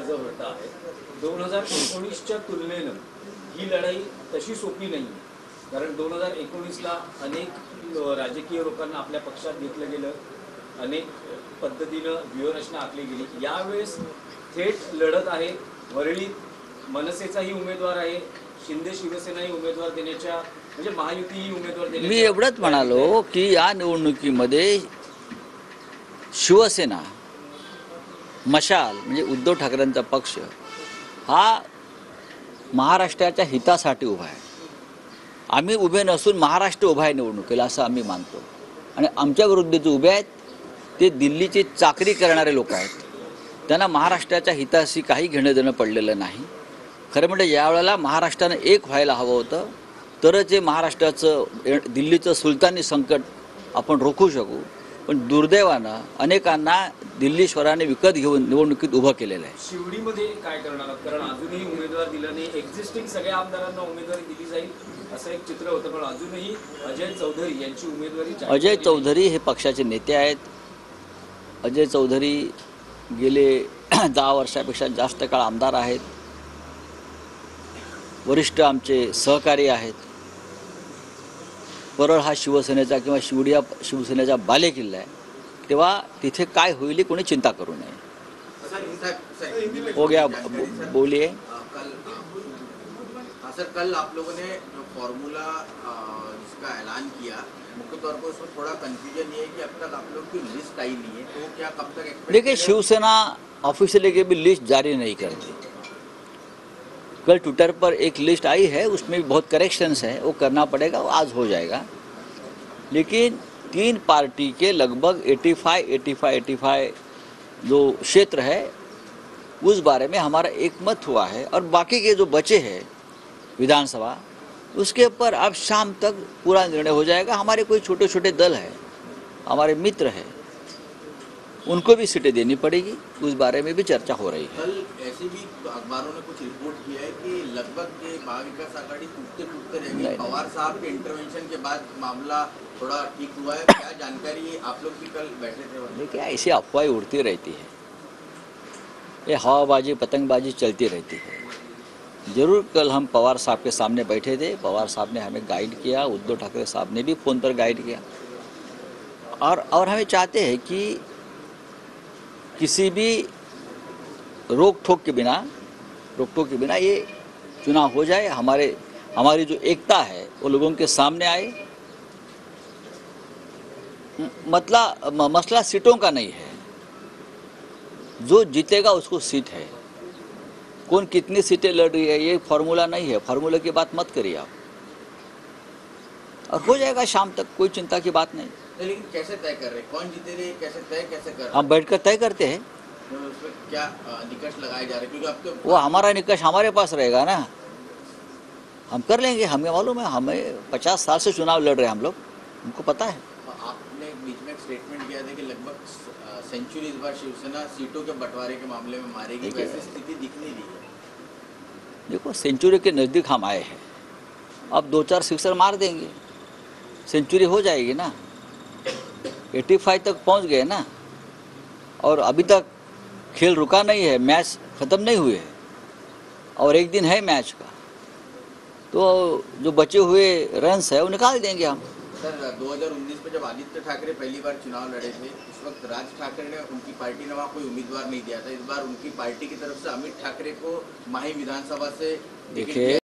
अर्ज भरता आहे, 2019च्या तुलनेनं ही लढाई तशी सोपी नाही आहे. कारण 2019ला अनेक राजकीय लोकांना आपल्या पक्षात घेतलं गेलं, अनेक पद्धतीनं व्यूहरचना आखली गेली. यावेळेस थेट लढत आहे. वरळीत मनसेचाही उमेदवार आहे, शिंदे शिवसेनाही उमेदवार देण्याच्या म्हणजे महायुतीही उमेदवार देण्याच्या. मी एवढंच म्हणालो की या निवडणुकीमध्ये शिवसेना, मशाल म्हणजे उद्धव ठाकरेंचा पक्ष हा महाराष्ट्राच्या हितासाठी उभा आहे. आम्ही उभे नसून महाराष्ट्र उभा आहे निवडणुकीला असं आम्ही मानतो. आणि आमच्या विरुद्ध जे उभे आहेत ते दिल्लीची चाकरी करणारे लोक आहेत. त्यांना महाराष्ट्राच्या हिताशी काही घेणं देणं पडलेलं नाही. खरं म्हणजे यावेळेला महाराष्ट्रानं एक व्हायला हवं होतं, तरच हे महाराष्ट्राचं दिल्लीचं सुलतानी संकट आपण रोखू शकू. पण दुर्दैवानं अनेकांना दिल्लीश्वराने विकत घेऊन निवडणुकीत उभं केलेलं आहे. शिवडीमध्ये काय करणार आहात? कारण अजूनही उमेदवार दिला नाही. एक्झिस्टिंग सगळ्या आमदारांना उमेदवारी दिली जाईल असं एक चित्र होतं, पण अजूनही अजय चौधरी यांची उमेदवारी. अजय चौधरी हे पक्षाचे नेते आहेत. अजय चौधरी गेले 10 वर्षापेक्षा जास्त काळ आमदार आहेत. वरिष्ठ आमचे सहकारी आहेत. परळ हा शिवसेनेचा किंवा शिवडी हा शिवसेनेचा बालेकिल्ला आहे. तेव्हा तिथे काय होईल कोणी चिंता करू नये. हो गया, बोलिए. सर, कल आप लोगों ने जो फॉर्मूला जिसका ऐलान किया, मुख्य तौर पर उसमें थोड़ा कंफ्यूजन ये है कि अब तक आप लोग की लिस्ट आई नहीं है, तो क्या कब तक एक्सपेक्ट? देखिए, शिवसेना ऑफिशियली की भी लिस्ट जारी नहीं करती. कल ट्विटर पर एक लिस्ट आई है, उसमें भी बहुत करेक्शंस हैं, वो करना पड़ेगा, वो आज हो जाएगा. लेकिन 3 पार्टी के लगभग 85 जो क्षेत्र है उस बारे में हमारा एक मत हुआ है. और बाकी के जो बचे हैं विधानसभा, उसके ऊपर अब शाम तक पूरा निर्णय हो जाएगा. हमारे कोई छोटे छोटे दल हैं, हमारे मित्र हैं, उनको भी सीटें देनी पड़ेगी. उस बारे में भी चर्चा हो रही है. कल ऐसे भी अखबारों ने कुछ रिपोर्ट किया है कि लगभग ये महाविकास आघाड़ी टूटते रहेगी. पवार साहब के इंटरवेंशन के बाद मामला थोड़ा ठीक हुआ है. क्या जानकारी आप लोग भी कल बैठे थे? देखिए, ऐसी अफवाहें उड़ती रहती है, ये हवाबाजी पतंगबाजी चलती रहती है. जरूर कल हम पवार साहब के सामने बैठे थे. पवार साहब ने हमें गाइड किया. उद्धव ठाकरे साहब ने भी फ़ोन पर गाइड किया. और हमें चाहते हैं कि किसी भी रोक टोक के बिना ये चुनाव हो जाए. हमारी जो एकता है वो लोगों के सामने आए. मसला सीटों का नहीं है. जो जीतेगा उसको सीट है. कौन कितनी सीटें लड़ रही है ये फार्मूला नहीं है. फार्मूले की बात मत करिए आप. और हो जाएगा शाम तक, कोई चिंता की बात नहीं. लेकिन कैसे तय कर रहे, कौन जीतेगा, कैसे कर रहे? हम बैठकर तय करते हैं. उसमें क्या निकष लगाए जा रहे? क्योंकि अब तो वो हमारा निकष हमारे पास रहेगा ना. हम कर लेंगे. हमें मालूम है, हमें 50 साल से चुनाव लड़ रहे हैं हम लोग, हमको पता है. आपने बीच में एक स्टेटमेंट किया था कि लगभग सेंचुरी इस बार शिवसेना सीटों के बंटवारे के मामले में मारेगी. वैसी स्थिति दिख नहीं रही है. देखो, सेंचुरी के नज़दीक हम आए हैं. अब 2-4 सिक्सर मार देंगे, सेंचुरी हो जाएगी ना. 85 तक पहुंच गए ना. और अभी तक खेल रुका नहीं है, मैच ख़त्म नहीं हुए हैं और एक दिन है मैच का. तो जो बचे हुए रन्स है वो निकाल देंगे हम. सर, 2019 में जब आदित्य ठाकरे पहली बार चुनाव लड़े थे, उस वक्त राज ठाकरे ने, उनकी पार्टी ने वहाँ कोई उम्मीदवार नहीं दिया था. इस बार उनकी पार्टी की तरफ से अमित ठाकरे को माही विधानसभा से देखिए